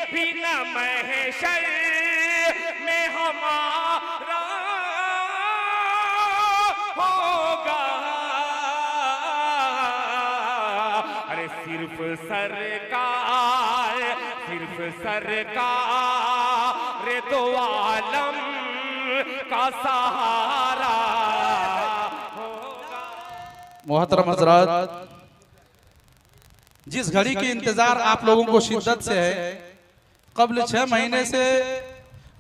भी न महशर में हमारा होगा। अरे सिर्फ सरकार दो आलम का सहारा होगा। मोहतरम हज़रात, जिस घड़ी की इंतजार आप लोगों को शिद्दत से है, कबल 6 महीने से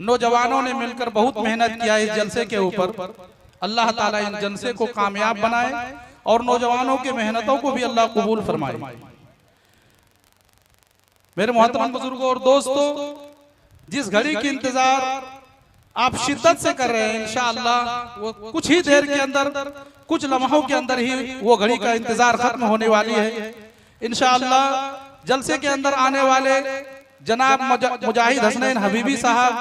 नौजवानों ने मिलकर बहुत मेहनत किया इस जलसे के ऊपर। अल्लाह ताला इन जलसे को कामयाब बनाए और नौजवानों की मेहनतों को भी अल्लाह कबूल फरमाए। मेरे मोहतरम बुजुर्गों और दोस्तों, जिस घड़ी की इंतजार आप शिद्दत से कर रहे हैं, इंशाअल्लाह वो कुछ ही देर के अंदर, कुछ लम्हों के अंदर ही वो घड़ी का इंतजार खत्म होने वाली है। इंशाअल्लाह जलसे के अंदर आने वाले जनाब मुजाहिद हसनैन हबीबी साहब,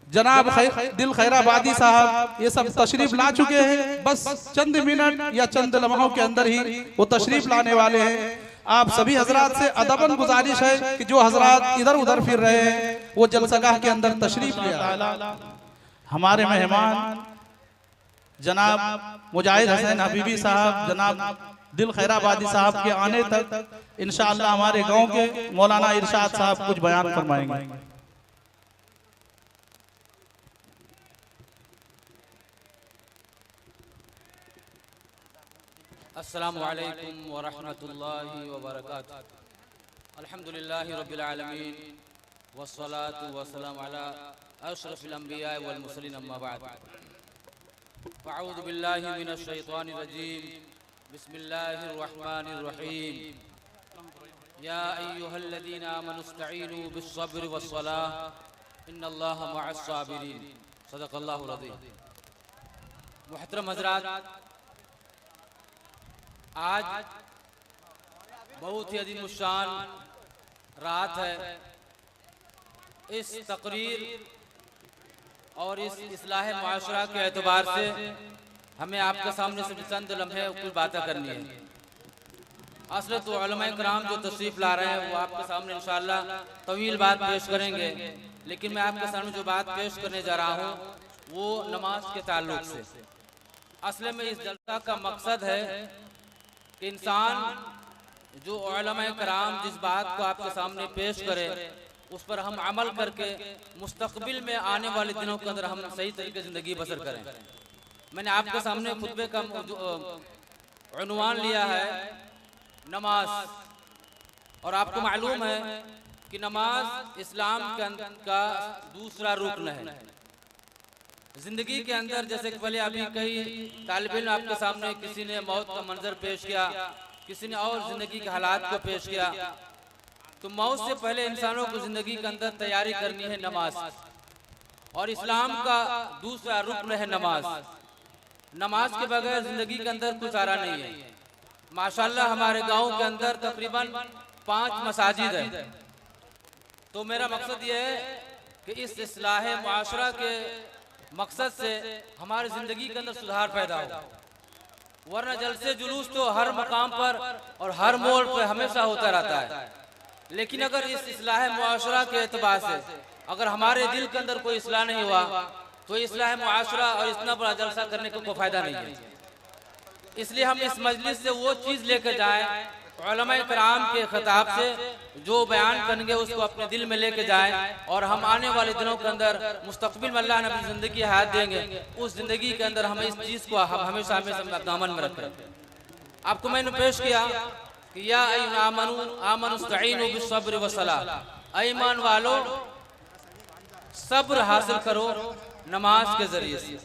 जनाब दिल खैराबादी साहब, ये सब तशरीफ ला चुके हैं। बस चंद मिनट या चंद लम्हों के अंदर ही वो तशरीफ लाने वाले हैं। आप सभी हजरात से अदबन गुजारिश है कि जो हजरात इधर उधर फिर रहे हैं वो जलसगाह के अंदर तशरीफ ले आए। हमारे मेहमान जनाब मुजाहिद हसनैन हबीबी साहब, जनाब दिल खैराबादी साहब के आने तक इंशाअल्लाह हमारे गांव के मौलाना इरशाद साहब कुछ बयान फरमाएंगे। अस्सलामु अलैकुम व रहमतुल्लाहि व बरकातुहू। अल्हम्दुलिल्लाहि रब्बिल आलमीन वस्सलातु वस्सलामु अला अशरफिल अंबिया वल मुरसलीन, अम्मा बाद। अऊज़ु बिल्लाहि मिनश शैतानिर रजीम, बिस्मिल्लाहिर रहमानिर रहीम। या अय्युहल्लज़ीना आमनुस्तईनु बिस्सब्रि वस्सलाह इन्नल्लाहा मअस साबिरीन। सदक़ल्लाहुल अज़ीम। मुहतरम हज़रात, आज बहुत ही अजीम शान रात है। इस तकरीर और इस इस्लाह मुआशरा के एतबार से हमें आपके सामने से चंद लम्हे कुछ बातें करनी है। असल तो उलमाए कराम जो तशरीफ़ ला रहे हैं वो आपके सामने इंशाअल्लाह तवील बात पेश करेंगे, लेकिन मैं आपके सामने जो बात पेश करने जा रहा हूँ वो नमाज के ताल्लुक से। असल में इस जलसा का मकसद है कि इंसान जो उलमाए कराम जिस बात को आपके सामने पेश करे उस पर हम अमल करके मुस्तकबिल में आने वाले दिनों के अंदर हम सही तरीके से ज़िंदगी बसर करें। मैंने आपके सामने खुतबे का उन्वान लिया है नमाज, और आपको मालूम है कि नमाज इस्लाम का दूसरा रुकन है। जिंदगी के अंदर जैसे कि पहले अभी कई तालिब इल्म आपके सामने किसी ने मौत का मंजर पेश किया, किसी ने और जिंदगी के हालात को पेश किया, तो मौत से पहले इंसानों को जिंदगी के अंदर तैयारी करनी है नमाज, और इस्लाम का दूसरा रुकन है नमाज। नमाज के बगैर जिंदगी के अंदर कुछ आ रहा नहीं है। माशाल्लाह हमारे गांव के अंदर तकरीबन 5 मसाजिद है। तो मेरा मकसद ये है कि इस इस्लाह मुआशरा के मकसद से हमारी जिंदगी के अंदर सुधार पैदा हो, वरना जलसे जुलूस तो हर मकाम पर और हर मोड़ पर हमेशा होता रहता है। लेकिन अगर इस इस्लाह मुआशरा के एतबार से अगर हमारे दिल के अंदर कोई इस्लाह नहीं हुआ तो इस्लाह मुआशरा और इतना बड़ा जलसा करने का कोई फायदा नहीं है। इसलिए हम इस मजलिस से वो चीज़ लेकर जाएं, उलमाए कराम के खिताब से जो बयान करेंगे उसको अपने दिल में लेके जाएं, और हम आने वाले दिनों के अंदर मुस्तकबिल में अल्लाह ने अपनी ज़िंदगी हयात देंगे, उस ज़िंदगी के अंदर हम इस चीज़ को हम हमेशा हमेशा दामन में रखें। आपको मैंने पेश किया कि या आमनुस्तईनु बिस्सब्रि वस्सलाह, ईमान वालों सब्र हासिल करो नमाज के जरिए से।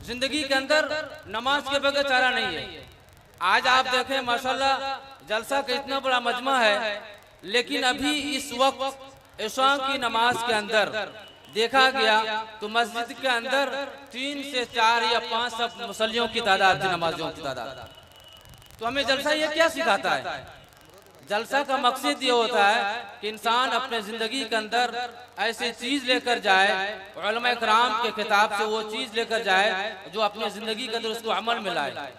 जिंदगी के अंदर नमाज के बगैर चारा नहीं है। आज आप देखें माशाल्लाह जलसा का इतना बड़ा मजमा है, लेकिन अभी इस वक्त इशा की नमाज के अंदर देखा गया तो मस्जिद के अंदर 3 से 4 या 5 सब मुसल्लियों की तादाद थी, नमाजियों की तादाद। तो हमें जलसा ये क्या सिखाता है? जलसा का मकसद ये होता है कि इंसान अपने जिंदगी के अंदर ऐसी चीज लेकर जाए, उलमाए कराम के किताब से वो चीज लेकर जाए जो अपनी जिंदगी के अंदर उसको अमल में लाए।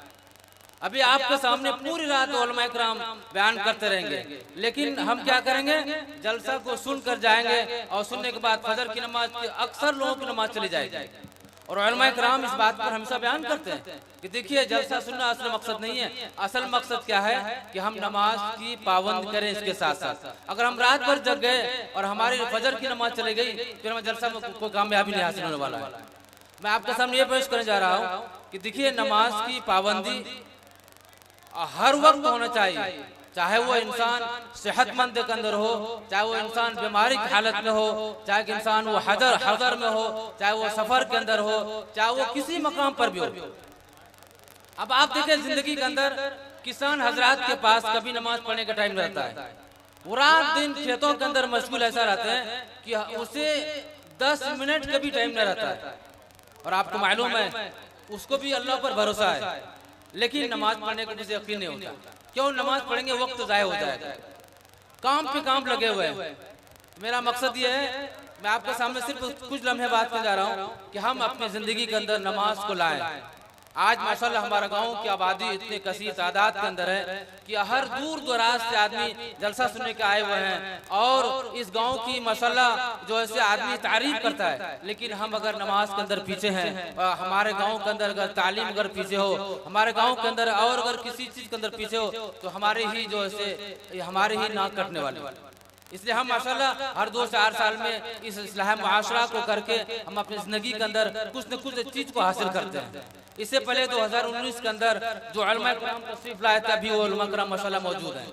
अभी आपके सामने पूरी रात उलमा किराम बयान करते रहेंगे, लेकिन हम क्या करेंगे, जलसा को सुनकर जाएंगे और सुनने के बाद फजर की नमाज, अक्सर लोगों की नमाज चली जाएगी। और उलमा किराम इस बात पर हमेशा बयान करते हैं कि देखिए जलसा सुनना असल मकसद नहीं है, असल मकसद क्या है कि हम नमाज की पाबंद करें। इसके साथ साथ अगर हम रात भर जग गए और हमारी फजर की नमाज चली गई, फिर हमें जलसा में कोई कामयाबी नहीं हासिल होने वाला है। मैं आपके सामने ये पेश करने जा रहा हूँ कि देखिए नमाज की पाबंदी हर वक्त होना चाहिए, चाहे वो इंसान सेहतमंद के अंदर हो, चाहे वो इंसान बीमारी की हालत में हो, चाहे कि इंसान वो हजर में हो, चाहे वो सफर के अंदर हो, चाहे वो किसी मकाम पर भी हो। अब आप देखें जिंदगी के अंदर किसान हजरात के पास कभी नमाज पढ़ने का टाइम रहता है, वो रात दिन खेतों के अंदर मशगूल ऐसा रहते हैं कि उसे 10 मिनट का भी टाइम नहीं रहता है। और आपको मालूम है उसको भी अल्लाह पर भरोसा है, लेकिन नमाज पढ़ने को मुझे यकीन नहीं होता। क्यों? नमाज पढ़ेंगे वक्त ज़ाया हो जाएगा, काम पे काम लगे हुए हैं। मेरा मकसद ये है, मैं आपके सामने सिर्फ कुछ लम्हे बात कर जा रहा हूँ कि हम अपनी ज़िंदगी के अंदर नमाज को लाएं। आज माशाल्लाह हमारा गांव की आबादी इतनी कसीर तादाद के अंदर है कि हर दूर दराज से आदमी जलसा सुनने के आए हुए हैं, और इस गांव की माशाल्लाह जो है आदमी तारीफ करता है। लेकिन हम अगर नमाज के अंदर पीछे हैं, हमारे गांव के अंदर अगर तालीम अगर पीछे हो, हमारे गांव के अंदर और अगर किसी चीज़ के अंदर पीछे हो, तो हमारे ही जो है हमारे ही नाक कटने वाले। इसलिए हम माशाल्लाह हर 2-4 साल में इस इस्लाह मुआशरा को करके हम अपनी ज़िंदगी के अंदर कुछ न कुछ चीज़ को हासिल करते हैं। इससे पहले 2019 के अंदर जो उलमा किराम तशरीफ लाए थे, अभी वो उलमा किराम माशाल्लाह मौजूद हैं।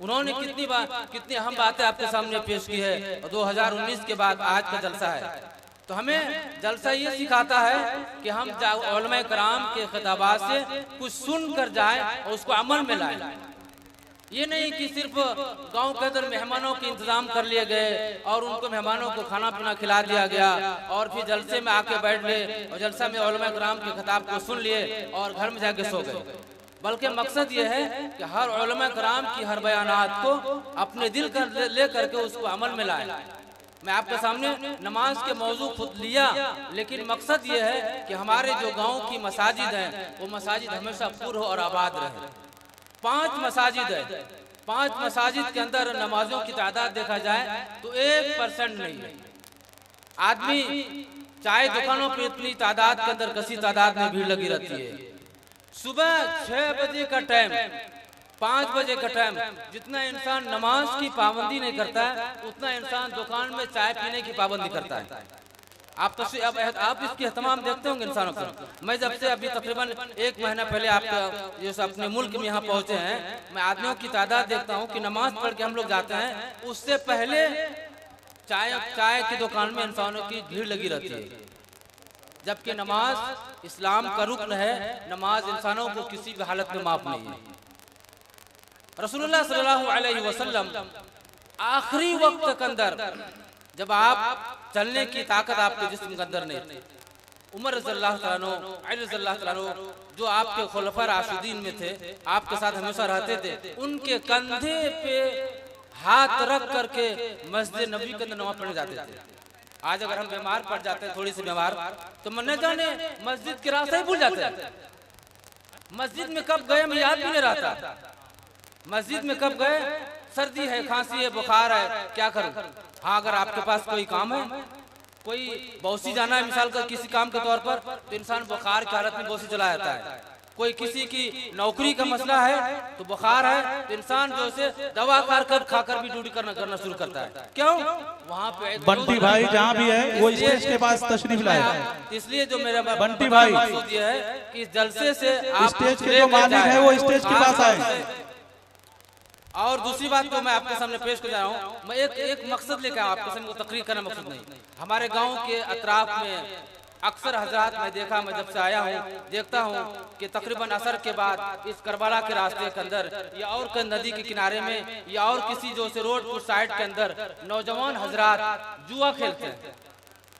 उन्होंने कितनी अहम बातें आपके सामने पेश की है। और 2019 के बाद आज का जलसा है, तो हमें जलसा ये सिखाता है कि हम उलमा किराम के खिताबात से कुछ सुन कर जाए और उसको अमल में लाए। ये नहीं कि सिर्फ गांव के अंदर मेहमानों के इंतजाम कर लिए गए और उनको मेहमानों को खाना पीना खिला दिया गया और फिर जलसे में आके बैठ गए और जलसा में उलमा किराम के खिताब को सुन लिए और घर में जाके सो गए। बल्कि मकसद ये है कि हर उलमा किराम की हर बयानात को अपने दिल कर ले करके उसको अमल में लाए। मैं आपके सामने नमाज के मौजू खुद लिया, लेकिन मकसद ये है कि हमारे जो गाँव की मसाजिद हैं वो मसाजिद हमेशा पूर्ण और आबाद रहे। 5 मसाजिद है, 5 मसाजिद के अंदर नमाजों की तादाद देखा जाए तो 1% नहीं है। आदमी चाय दुकानों पर इतनी तादाद के अंदर कसी तादाद में भीड़ लगी रहती है। सुबह 6 बजे का टाइम, 5 बजे का टाइम, जितना इंसान नमाज की पाबंदी नहीं करता है उतना इंसान दुकान में चाय पीने की पाबंदी करता है। आप इसकी एहतमाम देखते होंगे इंसानों का। मैं जब से अभी तकरीबन 1 महीना पहले आप जो अपने मुल्क में यहाँ पहुँचे हैं, मैं आदमियों की तादाद देखता हूँ कि नमाज पढ़ के हम लोग जाते हैं, उससे पहले चाय की दुकान में इंसानों की भीड़ लगी रहती है। जबकि नमाज इस्लाम का रुकन है, नमाज इंसानों को किसी भी हालत में माफ नहीं है। रसूलुल्लाह सल्लल्लाहु अलैहि वसल्लम आखिरी वक्त के अंदर जब आप चलने की ताकत आपके जिस्म के अंदर नहीं, उमर रज़ियल्लाहु तआला अन्हु, अली रज़ियल्लाहु तआला अन्हु जो आपके खुलफा राशिदीन में थे, आपके साथ हमेशा रहते थे, उनके कंधे पे हाथ रख करके मस्जिद नबी के अंदर नमाज पढ़ने जाते थे। आज अगर हम बीमार पड़ जाते हैं, थोड़ी सी बीमार, तो मन न जाने मस्जिद के रास्ते ही भूल जाते हैं। मस्जिद में कब गए हमें याद भी नहीं रहता। मस्जिद में कब गए, सर्दी है, खांसी है, बुखार है, क्या करूं। हाँ, अगर आपके पास कोई काम है, कोई बौसी जाना है मिसाल का किसी काम के तौर पर, तो इंसान बुखार की हालत में बौसी चला जाता है। कोई किसी की नौकरी का मसला है तो बुखार है तो इंसान जो से दवा खाकर भी ड्यूटी करना शुरू करता है। क्यों? वहाँ पे बंटी भाई जहाँ भी है वो स्टेज के पास तशरीफ लाए। इसलिए जो मेरा बंटी भाई मकसद ये है कि जलसे से स्टेज के जो मालिक है वो स्टेज के पास आए। और दूसरी बात तो मैं आपके सामने पेश कर जा रहा हूँ, मैं एक मकसद लेकर आपके सामने तकरीर करना मकसद नहीं। हमारे गांव के अतराफ में अक्सर हजरात मैं जब से आया हूँ देखता हूँ कि तकरीबन असर के बाद इस करबला के रास्ते के अंदर या और कई नदी के किनारे में या और किसी जो से रोड उस साइड के अंदर नौजवान हजरात जुआ खेलते हैं।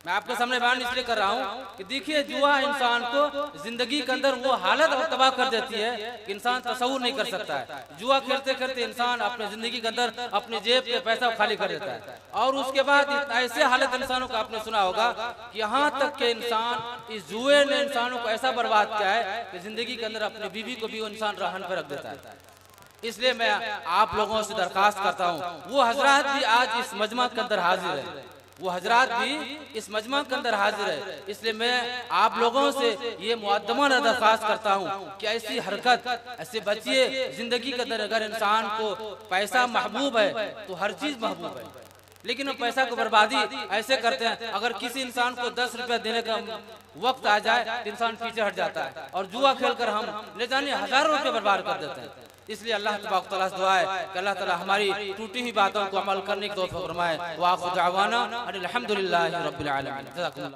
मैं आपके सामने बयान इसलिए कर रहा हूँ कि देखिए जुआ इंसान को जिंदगी के अंदर वो हालत तबाह कर देती है कि इंसान तसव्वुर नहीं कर सकता है। जुआ खेलते खेलते इंसान अपने जिंदगी के अंदर अपने जेब के पैसा खाली कर देता है, और उसके बाद ऐसे हालत इंसानों का आपने सुना होगा कि यहाँ तक के इंसान इस जुए ने इंसानों को ऐसा बर्बाद किया है कि जिंदगी के अंदर अपनी बीवी को भी वो इंसान रहन पर रख देता है। इसलिए मैं आप लोगों से दरखास्त करता हूँ, वो हजरात भी आज इस मजमा के अंदर हाजिर है, वो हजरात भी इस मजमा के अंदर हाजिर है, इसलिए मैं आप लोगों से ये मुक़द्दमाना दरखास्त करता हूँ कि ऐसी हरकत ऐसे बचिए। जिंदगी के अंदर अगर इंसान को पैसा महबूब है तो हर चीज महबूब है, लेकिन वो पैसा को बर्बादी ऐसे करते हैं। अगर किसी इंसान को 10 रुपया देने का वक्त आ जाए तो इंसान पीछे हट जाता है, और जुआ खेलकर हम ले जाने हजारों रुपये बर्बाद कर देते हैं। इसलिए अल्लाह तबारक व तआला से दुआ है कि अल्लाह ताला हमारी टूटी हुई बातों को अमल करने की तौफीक फरमाए। व आखिर दावाना अनिल हम्दुलिल्लाहि रब्बिल आलमीन।